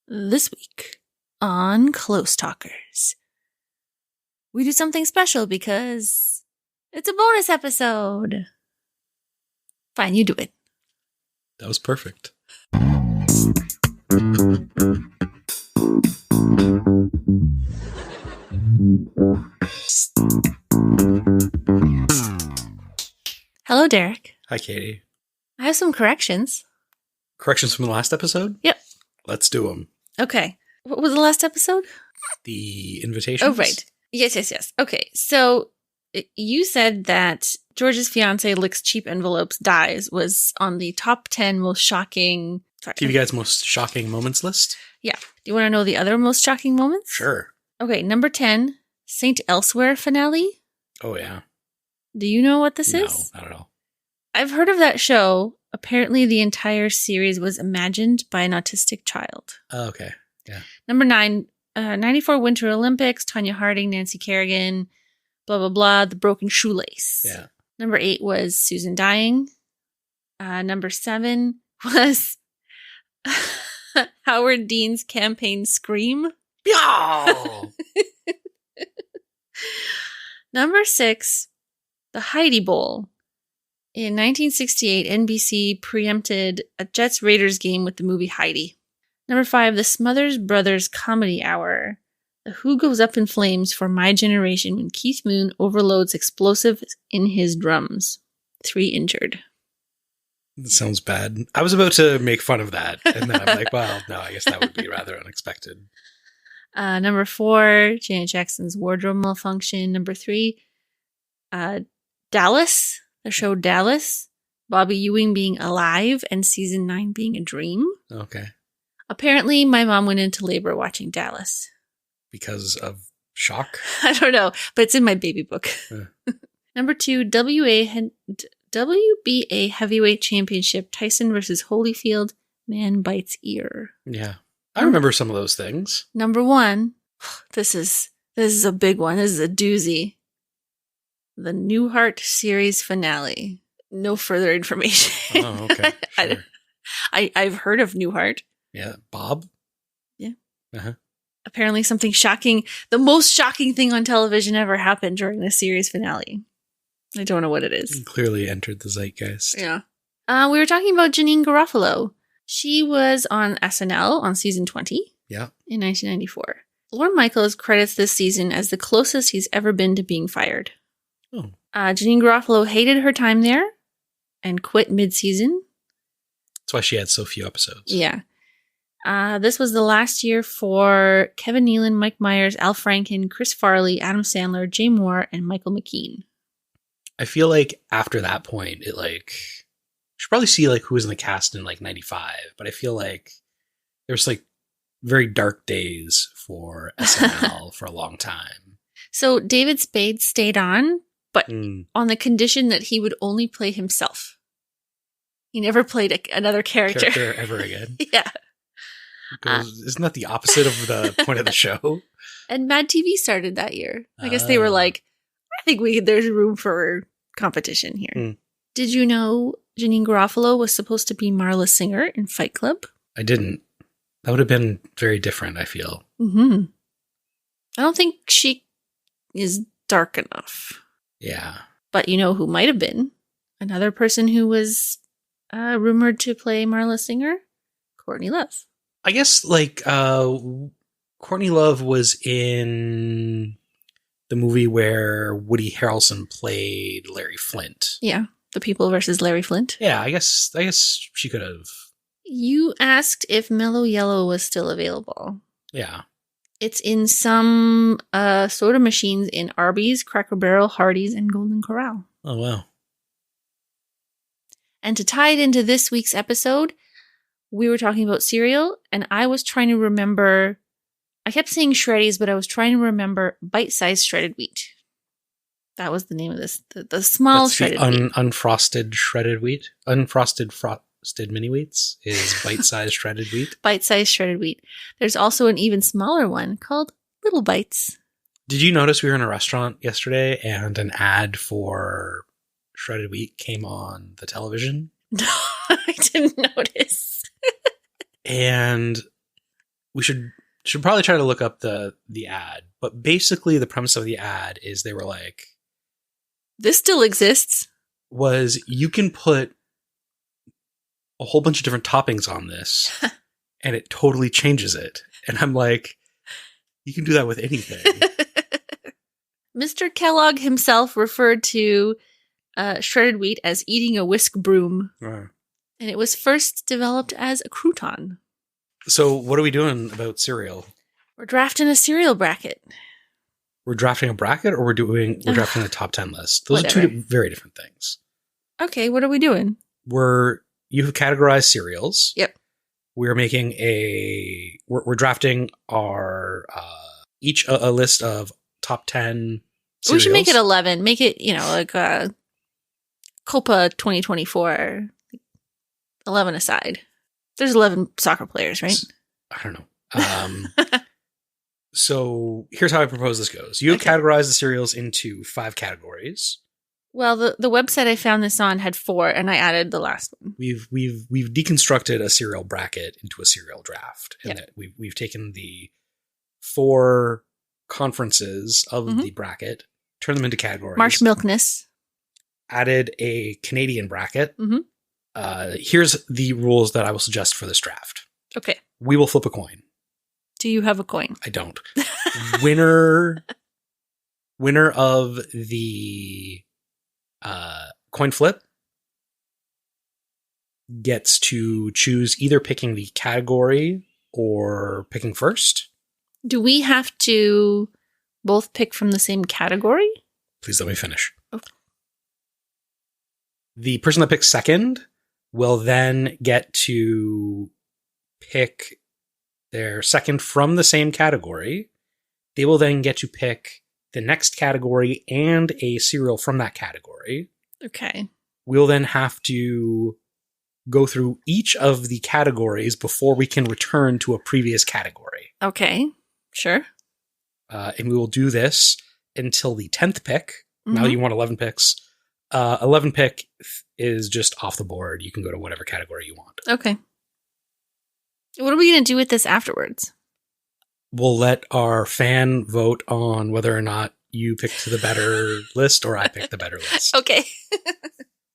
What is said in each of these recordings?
This week on Close Talkers, we do something special because it's a bonus episode. Fine, you do it. That was perfect. Hello, Derek. Hi, Katy. I have some corrections. Corrections from the last episode? Yep. Let's do them. Okay. What was the last episode? The invitations? Oh, right. Yes. Okay, so you said that George's fiance licks cheap envelopes, dies, was on the top 10 most shocking... Sorry. TV Guide's most shocking moments list? Yeah. Do you want to know the other most shocking moments? Sure. Okay, number 10, Saint Elsewhere finale. Oh, yeah. Do you know what this is? No, not at all. I've heard of that show. Apparently, the entire series was imagined by an autistic child. Oh, okay. Yeah. Number 9, 94 Winter Olympics, Tanya Harding, Nancy Kerrigan, blah, blah, blah, The Broken Shoelace. Yeah. Number 8 was Susan dying. Number 7 was Howard Dean's campaign Scream. Yo! Number 6, The Heidi Bowl. In 1968, NBC preempted a Jets-Raiders game with the movie Heidi. Number 5, The Smothers Brothers Comedy Hour. The Who Goes Up in Flames for My Generation when Keith Moon overloads explosives in his drums. 3 injured. That sounds bad. I was about to make fun of that, and then I'm like, well, no, I guess that would be rather unexpected. Number 4, Janet Jackson's wardrobe malfunction. Number 3, Dallas. The show Dallas, Bobby Ewing being alive and season 9 being a dream. Okay. Apparently, my mom went into labor watching Dallas. Because of shock? I don't know, but it's in my baby book. Number 2, WBA Heavyweight Championship, Tyson versus Holyfield, man bites ear. Yeah. I remember some of those things. Number 1, this is a big one. This is a doozy. The Newhart series finale. No further information. Oh, okay. Sure. I've heard of Newhart. Yeah. Bob? Yeah. Uh-huh. Apparently something shocking. The most shocking thing on television ever happened during the series finale. I don't know what it is. Clearly entered the zeitgeist. Yeah. We were talking about Janine Garofalo. She was on SNL on season 20. Yeah. In 1994. Lorne Michaels credits this season as the closest he's ever been to being fired. Oh. Janine Garofalo hated her time there and quit mid-season. That's why she had so few episodes. Yeah. This was the last year for Kevin Nealon, Mike Myers, Al Franken, Chris Farley, Adam Sandler, Jay Moore, and Michael McKean. I feel like after that point, you should probably see who was in the cast in 95, but I feel like there's very dark days for SNL for a long time. So David Spade stayed on, but on the condition that he would only play himself. He never played another character ever again. Yeah. Isn't that the opposite of the point of the show? And Mad TV started that year. I guess they were like, I think there's room for competition here. Did you know Janine Garofalo was supposed to be Marla Singer in Fight Club? I didn't. That would have been very different, I feel. Mm-hmm. I don't think she is dark enough. Yeah. But you know who might have been? Another person who was rumored to play Marla Singer? Courtney Love. I guess, Courtney Love was in the movie where Woody Harrelson played Larry Flint. Yeah. The People versus Larry Flint. Yeah, I guess she could have. You asked if Mellow Yellow was still available. Yeah. It's in some soda machines in Arby's, Cracker Barrel, Hardee's, and Golden Corral. Oh, wow. And to tie it into this week's episode, we were talking about cereal, and I was trying to remember, I kept saying Shreddies, but I was trying to remember bite-sized shredded wheat. That was the name of this, the small shredded wheat. Unfrosted shredded wheat? Unfrosted frosted mini wheats is bite-sized shredded wheat? Bite-sized shredded wheat. There's also an even smaller one called Little Bites. Did you notice we were in a restaurant yesterday and an ad for shredded wheat came on the television? No, I didn't notice. And we should probably try to look up the ad. But basically the premise of the ad is they were like, this still exists. Was you can put a whole bunch of different toppings on this and it totally changes it. And I'm like, you can do that with anything. Mr. Kellogg himself referred to shredded wheat as eating a whisk broom. Right. And it was first developed as a crouton. So what are we doing about cereal? We're drafting a cereal bracket. We're drafting a bracket, or we're drafting a top 10 list. Those Whatever. are two very different things. Okay, what are we doing? You have categorized cereals. Yep. We're making we're drafting our each a list of top 10 cereals. We should make it 11. Make it, like Copa 2024. 11 aside. There's 11 soccer players, right? I don't know. So here's how I propose this goes. You have categorized the cereals into 5 categories. Well, the website I found this on had 4, and I added the last one. We've deconstructed a cereal bracket into a cereal draft, and Yep. that we've taken the 4 conferences of the bracket, turned them into categories. Marsh Milkness. Added a Canadian bracket. Mm-hmm. Here's the rules that I will suggest for this draft. Okay. We will flip a coin. Do you have a coin? I don't. Winner of the coin flip gets to choose either picking the category or picking first. Do we have to both pick from the same category? Please let me finish. Okay. The person that picks second will then get to pick their second from the same category. They will then get to pick the next category and a cereal from that category. Okay. We'll then have to go through each of the categories before we can return to a previous category. Okay. Sure. And we will do this until the 10th pick. Mm-hmm. Now you want 11 picks. 11 pick is just off the board. You can go to whatever category you want. Okay. What are we going to do with this afterwards? We'll let our fan vote on whether or not you picked the better list or I picked the better list. Okay.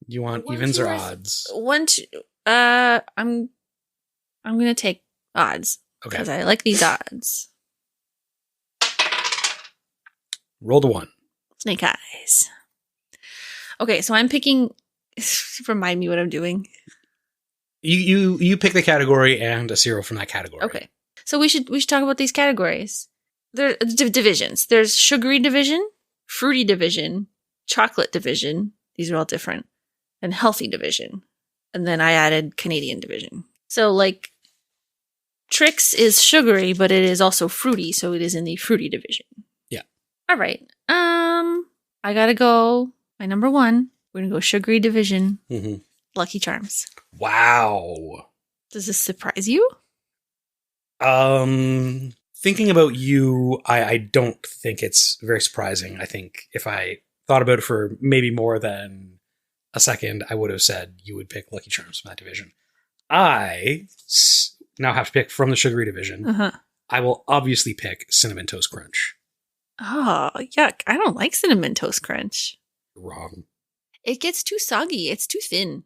You want evens or odds? I'm going to take odds. Okay. Because I like these odds. Roll to 1. Snake eyes. Okay, so I'm picking. Remind me what I'm doing. You pick the category and a cereal from that category. Okay, so we should talk about these categories. There are divisions. There's sugary division, fruity division, chocolate division. These are all different, and healthy division. And then I added Canadian division. So like, Trix is sugary, but it is also fruity, so it is in the fruity division. Yeah. All right. I gotta go. My number 1. We're gonna go sugary division. Mm-hmm. Lucky Charms. Wow. Does this surprise you? Thinking about you, I don't think it's very surprising. I think if I thought about it for maybe more than a second, I would have said you would pick Lucky Charms from that division. I now have to pick from the sugary division. Uh-huh. I will obviously pick Cinnamon Toast Crunch. Oh, yuck. I don't like Cinnamon Toast Crunch. Wrong. It gets too soggy. It's too thin.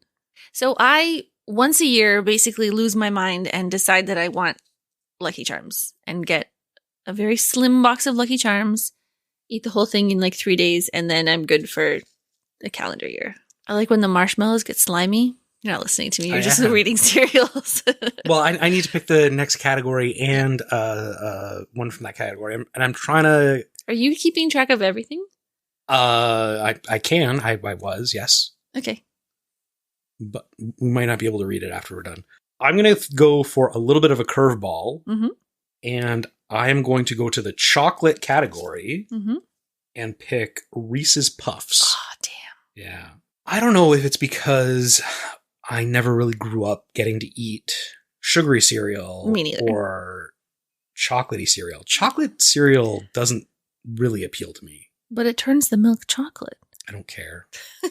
So I, once a year, basically lose my mind and decide that I want Lucky Charms and get a very slim box of Lucky Charms, eat the whole thing in like 3 days, and then I'm good for the calendar year. I like when the marshmallows get slimy. You're not listening to me. You're just reading cereals. Well, I need to pick the next category and one from that category. And I'm trying to... Are you keeping track of everything? I can. I was, yes. Okay. But we might not be able to read it after we're done. I'm going to go for a little bit of a curveball. Mm-hmm. And I am going to go to the chocolate category Mm-hmm. and pick Reese's Puffs. Oh, damn. Yeah. I don't know if it's because I never really grew up getting to eat sugary cereal Me neither. or chocolatey cereal. Chocolate cereal doesn't really appeal to me. But it turns the milk chocolate. I don't care.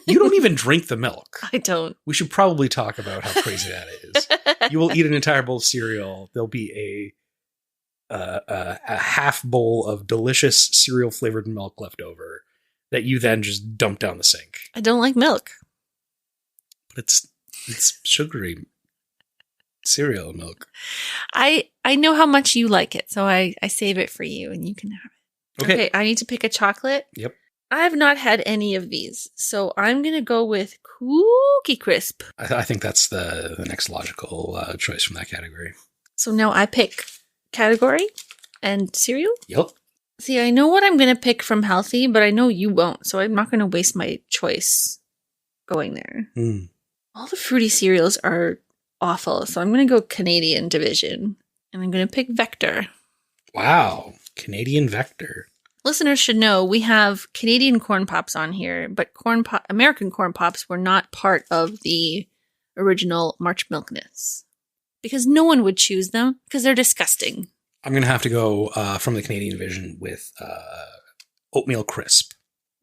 You don't even drink the milk. I don't. We should probably talk about how crazy that is. You will eat an entire bowl of cereal. There'll be a a half bowl of delicious cereal flavored milk left over that you then just dump down the sink. I don't like milk. But it's sugary cereal milk. I know how much you like it, so I save it for you and you can have it. Okay, I need to pick a chocolate. Yep. I have not had any of these, so I'm going to go with Cookie Crisp. I think that's the next logical choice from that category. So now I pick category and cereal? Yep. See, I know what I'm going to pick from healthy, but I know you won't, so I'm not going to waste my choice going there. All the fruity cereals are awful, so I'm going to go Canadian division, and I'm going to pick Vector. Wow, Canadian Vector. Listeners should know we have Canadian corn pops on here, but American corn pops were not part of the original March Milkness because no one would choose them because they're disgusting. I'm going to have to go from the Canadian division with Oatmeal Crisp.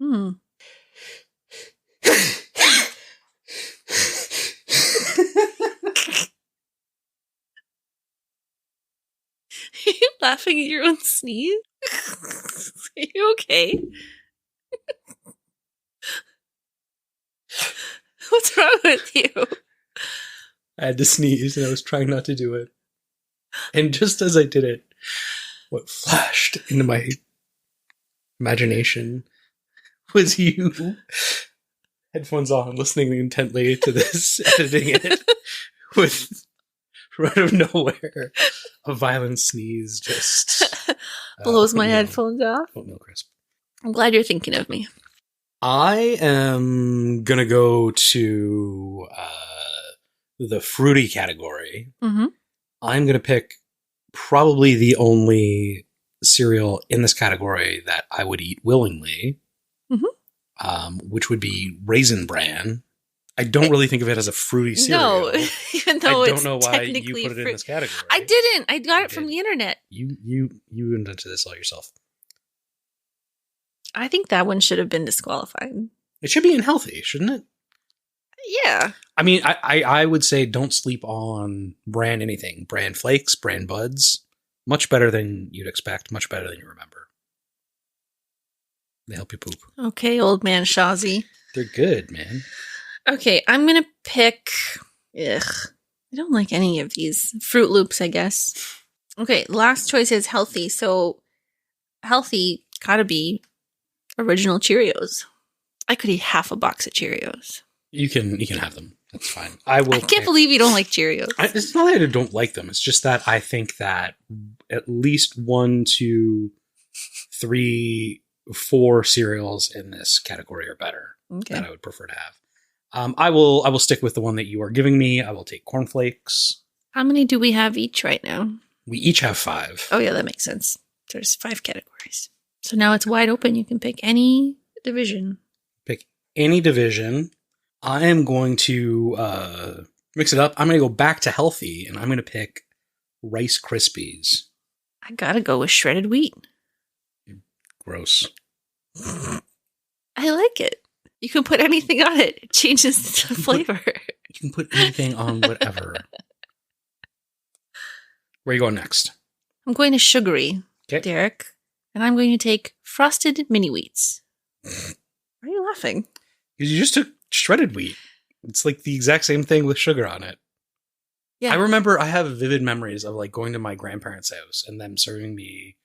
Are you laughing at your own sneeze? Are you okay? What's wrong with you? I had to sneeze and I was trying not to do it. And just as I did it, what flashed into my imagination was you, headphones on, listening intently to this, editing it, with, right out of nowhere, a violent sneeze just blows my headphones off. Oatmeal Crisp. I'm glad you're thinking of me. I am going to go to the fruity category. Mm-hmm. I'm going to pick probably the only cereal in this category that I would eat willingly, which would be Raisin Bran. I don't really think of it as a fruity cereal. No, even though I it's don't know why you technically put it in this category. I didn't. I got it from the internet. You invented this all yourself. I think that one should have been disqualified. It should be unhealthy, shouldn't it? Yeah. I mean, I would say don't sleep on Bran anything. Bran Flakes, Bran Buds. Much better than you'd expect. Much better than you remember. They help you poop. Okay, old man Shazzy. They're good, man. Okay, I'm going to pick... Ugh. I don't like any of these. Froot Loops, I guess. Okay, last choice is healthy. So, healthy gotta be original Cheerios. I could eat half a box of Cheerios. You can have them. That's fine. I can't believe you don't like Cheerios. It's not that I don't like them. It's just that I think that at least 1, 2, 3, 4 cereals in this category are better. Okay. That I would prefer to have. I will stick with the one that you are giving me. I will take cornflakes. How many do we have each right now? We each have 5. Oh yeah, that makes sense. There's 5 categories. So now it's wide open. You can pick any division. Pick any division. I am going to mix it up. I'm going to go back to healthy, and I'm going to pick Rice Krispies. I gotta go with shredded wheat. Gross. I like it. You can put anything on it. It changes the flavor. You can put anything on whatever. Where are you going next? I'm going to sugary, Okay. Derek. And I'm going to take frosted mini wheats. Why are you laughing? Because you just took shredded wheat. It's like the exact same thing with sugar on it. Yeah. I remember I have vivid memories of like going to my grandparents' house and them serving me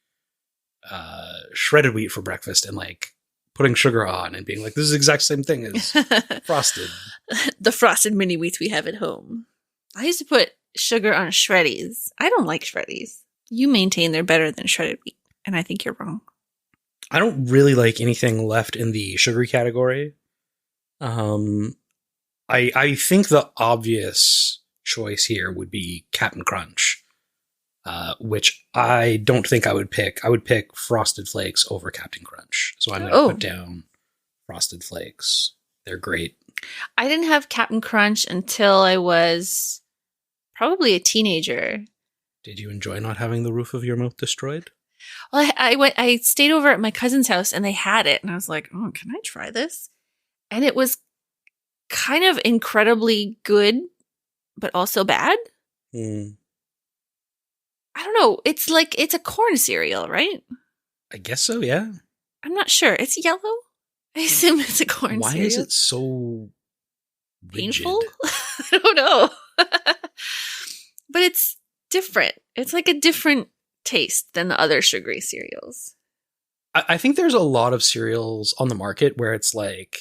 shredded wheat for breakfast and like putting sugar on and being like, this is the exact same thing as frosted. The frosted mini wheats we have at home. I used to put sugar on Shreddies. I don't like Shreddies. You maintain they're better than shredded wheat, and I think you're wrong. I don't really like anything left in the sugary category. I think the obvious choice here would be Captain Crunch, which I don't think I would pick. I would pick Frosted Flakes over Captain Crunch. So I'm going to put down Frosted Flakes. They're great. I didn't have Captain Crunch until I was probably a teenager. Did you enjoy not having the roof of your mouth destroyed? Well, I stayed over at my cousin's house and they had it. And I was like, oh, can I try this? And it was kind of incredibly good, but also bad. I don't know. It's a corn cereal, right? I guess so, yeah. I'm not sure. It's yellow. I assume it's a corn Why cereal. is it so painful? rigid? I don't know. But it's different. It's like a different taste than the other sugary cereals. I think there's a lot of cereals on the market where it's like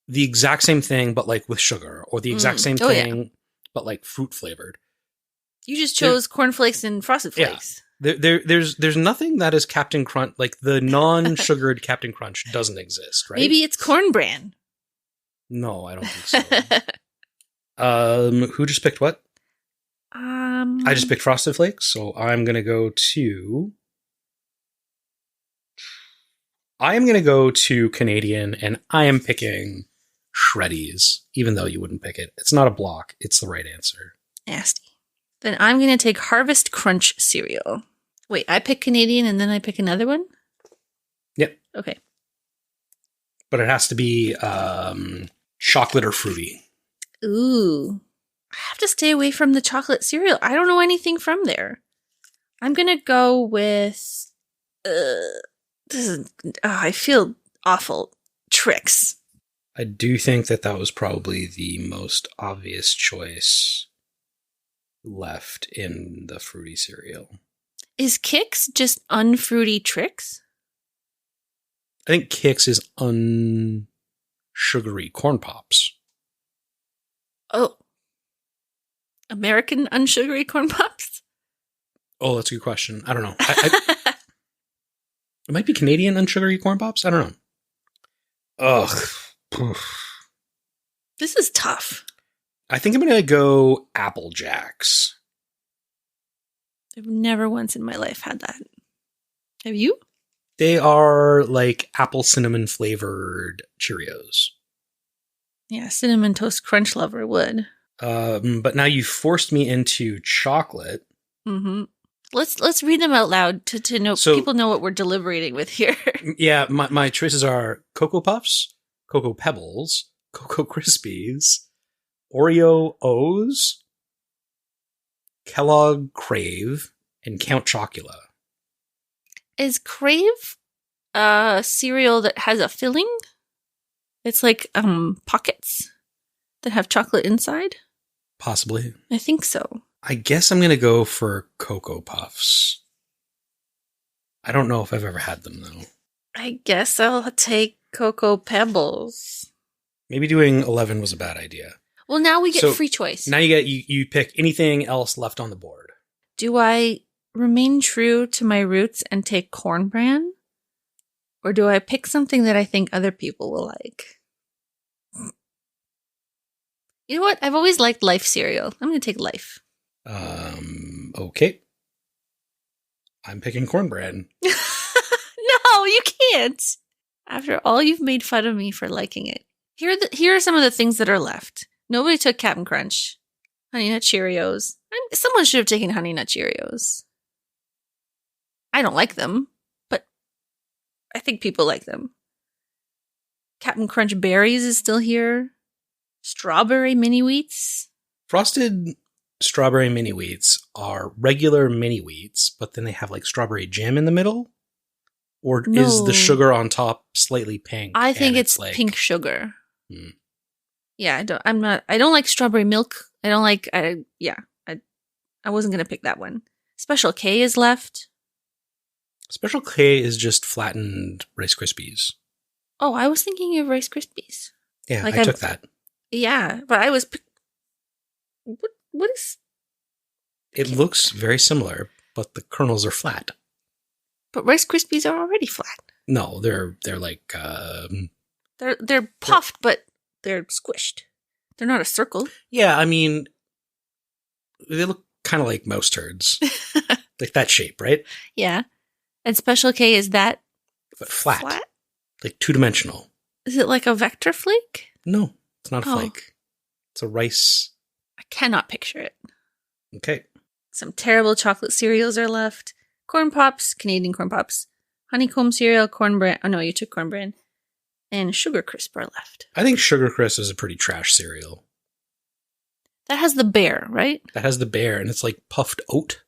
the exact same thing, but like with sugar, or the exact same thing, but like fruit flavored. You just chose Corn Flakes and Frosted Flakes. Yeah. There's nothing that is Captain Crunch, like the non-sugared Captain Crunch doesn't exist, right? Maybe it's Corn Bran. No, I don't think so. Who just picked what? I just picked Frosted Flakes, so I'm gonna go to Canadian, and I am picking Shreddies, even though you wouldn't pick it. It's not a block. It's the right answer. Nasty. Then I'm going to take Harvest Crunch cereal. Wait, I pick Canadian and then I pick another one? Yep. Okay. But it has to be chocolate or fruity. Ooh. I have to stay away from the chocolate cereal. I don't know anything from there. I'm going to go with... I feel awful. Trix. I do think that was probably the most obvious choice left in the fruity cereal. Is Kix just unfruity Trix? I think Kix is unsugary corn pops. Oh. American unsugary corn pops? Oh, that's a good question. I don't know. It might be Canadian unsugary corn pops. I don't know. Ugh. This is tough. I think I'm going to go Apple Jacks. I've never once in my life had that. Have you? They are like apple cinnamon flavored Cheerios. Yeah, Cinnamon Toast Crunch lover would. But now you forced me into chocolate. Mm-hmm. Let's read them out loud to know, so people know what we're deliberating with here. Yeah, my choices are Cocoa Puffs, Cocoa Pebbles, Cocoa Krispies, Oreo O's, Kellogg Crave, and Count Chocula. Is Crave a cereal that has a filling? It's like pockets that have chocolate inside? Possibly. I think so. I guess I'm going to go for Cocoa Puffs. I don't know if I've ever had them, though. I guess I'll take Cocoa Pebbles. Maybe doing 11 was a bad idea. Well, now we get free choice. Now you pick anything else left on the board. Do I remain true to my roots and take Corn Bran? Or do I pick something that I think other people will like? You know what? I've always liked Life cereal. I'm going to take Life. Okay. I'm picking Corn Bran. No, you can't. After all you've made fun of me for liking it. Here are some of the things that are left. Nobody took Cap'n Crunch. Honey Nut Cheerios. Someone should have taken Honey Nut Cheerios. I don't like them, but I think people like them. Cap'n Crunch Berries is still here. Strawberry Mini Wheats. Frosted Strawberry Mini Wheats are regular mini wheats, but then they have like strawberry jam in the middle? Or is the sugar on top slightly pink? I think it's like pink sugar. Yeah, I don't like strawberry milk. I wasn't going to pick that one. Special K is left. Special K is just flattened Rice Krispies. Oh, I was thinking of Rice Krispies. Yeah, I took that. Yeah, but I was... What is... It looks very similar, but the kernels are flat. But Rice Krispies are already flat. No, they're like... They're puffed, but they're squished. They're not a circle. Yeah, I mean... They look kind of like mouse turds. Like that shape, right? Yeah. And Special K is that... But flat. Like two-dimensional. Is it like a vector flake? No, it's not a flake. It's a rice... I cannot picture it. Okay. Some terrible chocolate cereals are left. Corn Pops, Canadian Corn Pops. Honeycomb cereal, Corn Bran. Oh no, you took Corn Bran. And Sugar Crisp are left. I think Sugar Crisp is a pretty trash cereal. That has the bear, right? That has the bear, and it's like puffed oat.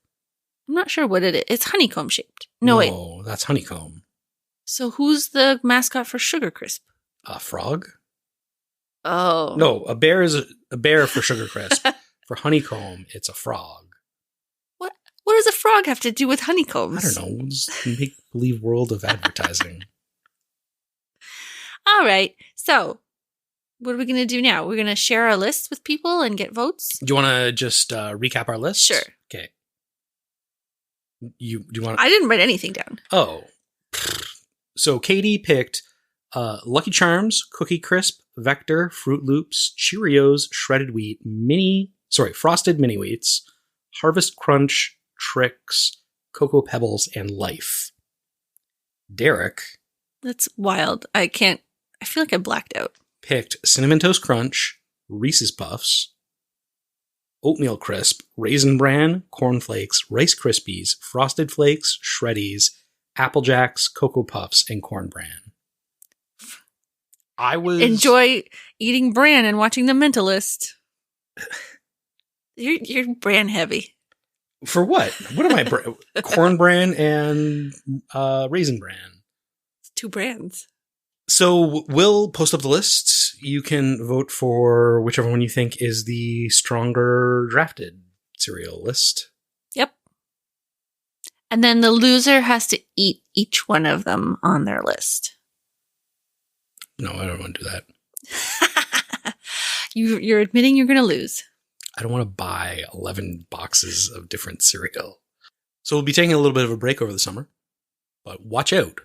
I'm not sure what it is. It's honeycomb shaped. No, wait. That's honeycomb. So who's the mascot for Sugar Crisp? A frog? Oh. No, a bear is a bear for Sugar Crisp. For honeycomb, it's a frog. What does a frog have to do with honeycombs? I don't know. It's a make-believe world of advertising. All right. So, what are we going to do now? We're going to share our lists with people and get votes? Do you want to just recap our list? Sure. Okay. Do you want? I didn't write anything down. Oh. So Katy picked Lucky Charms, Cookie Crisp, Vector, Froot Loops, Cheerios, Shredded Wheat, Frosted Mini Wheats, Harvest Crunch, Trix, Cocoa Pebbles, and Life. Derek. That's wild. I feel like I blacked out. Picked Cinnamon Toast Crunch, Reese's Puffs, Oatmeal Crisp, Raisin Bran, Corn Flakes, Rice Krispies, Frosted Flakes, Shreddies, Apple Jacks, Cocoa Puffs, and Corn Bran. Enjoy eating bran and watching The Mentalist. You're bran heavy. For what? What am I? Corn Bran and Raisin Bran. It's 2 brands. So we'll post up the lists. You can vote for whichever one you think is the stronger drafted cereal list. Yep. And then the loser has to eat each one of them on their list. No, I don't want to do that. You're admitting you're going to lose. I don't want to buy 11 boxes of different cereal. So we'll be taking a little bit of a break over the summer. But watch out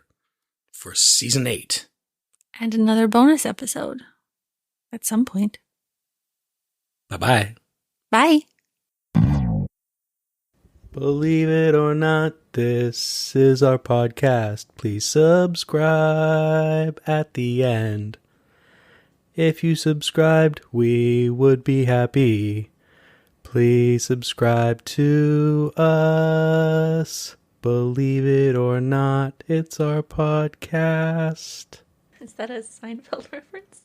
for season 8. And another bonus episode at some point. Bye-bye. Bye. Believe it or not, this is our podcast. Please subscribe at the end. If you subscribed, we would be happy. Please subscribe to us. Believe it or not, it's our podcast. Is that a Seinfeld reference?